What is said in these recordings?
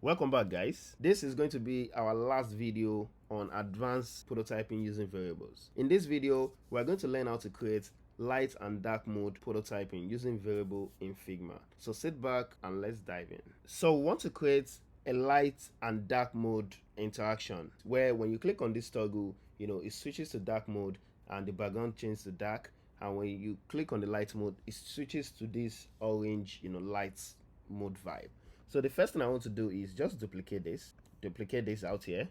Welcome back, guys. This is going to be our last video on advanced prototyping using variables. In this video, we're going to learn how to create light and dark mode prototyping using variable in Figma. So sit back and let's dive in. So we want to create a light and dark mode interaction where when you click on this toggle, it switches to dark mode and the background changes to dark, and when you click on the light mode, it switches to this orange light mode vibe. So the first thing I want to do is just duplicate this out here.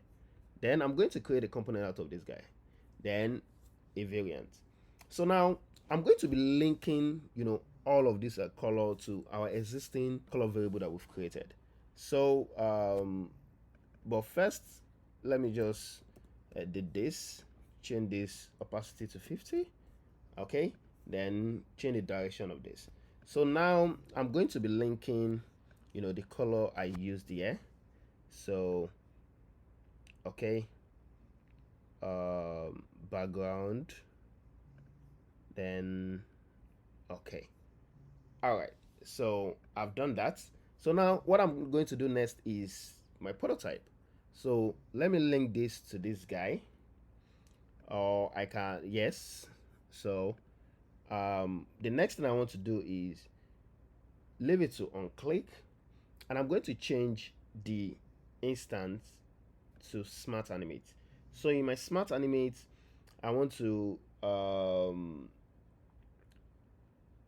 Then I'm going to create a component out of this guy, then a variant. So now I'm going to be linking all of this color to our existing color variable that we've created. So but first let me just edit this, change this opacity to 50. Okay, then change the direction of this. So now I'm going to be linking the color I used here. So okay, background, then okay. All right, so I've done that. So now what I'm going to do next is my prototype. So let me link this to this guy, or I can, yes. So the next thing I want to do is leave it to on click, and I'm going to change the instance to smart animate. So in my smart animate, I want to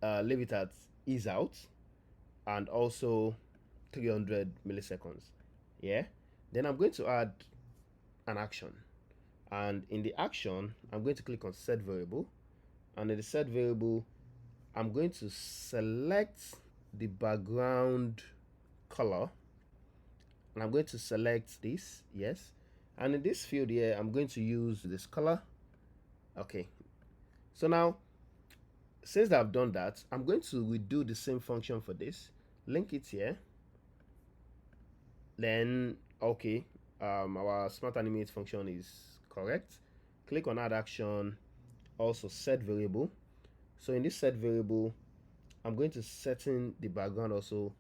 leave it at ease out and also 300 milliseconds. Yeah, then I'm going to add an action, and in the action I'm going to click on set variable, and in the set variable I'm going to select the background color, and I'm going to select this, yes, and in this field here I'm going to use this color. Okay, so now since I've done that, I'm going to redo the same function for this, link it here, then okay, our smart animate function is correct. Click on add action, also set variable. So in this set variable I'm going to set in the background also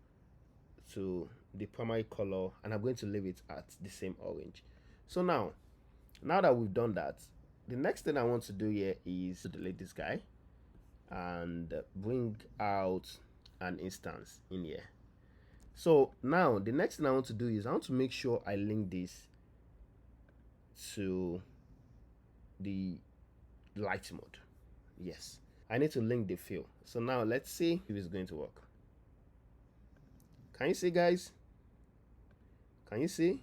to the primary color, and I'm going to leave it at the same orange. So now that we've done that, the next thing I want to do here is to delete this guy and bring out an instance in here. So now the next thing I want to do is I want to make sure I link this to the light mode. Yes, I need to link the fill. So now let's see if it's going to work. Can you see, guys? Can you see?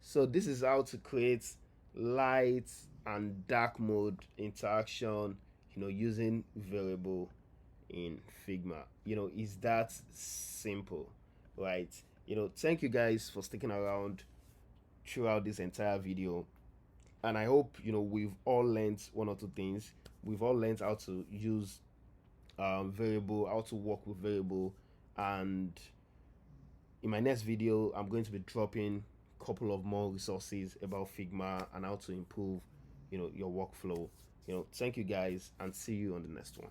So this is how to create light and dark mode interaction, using variable in Figma. Is that simple, right? Thank you guys for sticking around throughout this entire video, and I hope we've all learned one or two things. We've all learned how to use variable, how to work with variable, and in my next video I'm going to be dropping a couple of more resources about Figma and how to improve your workflow. Thank you guys, and see you on the next one.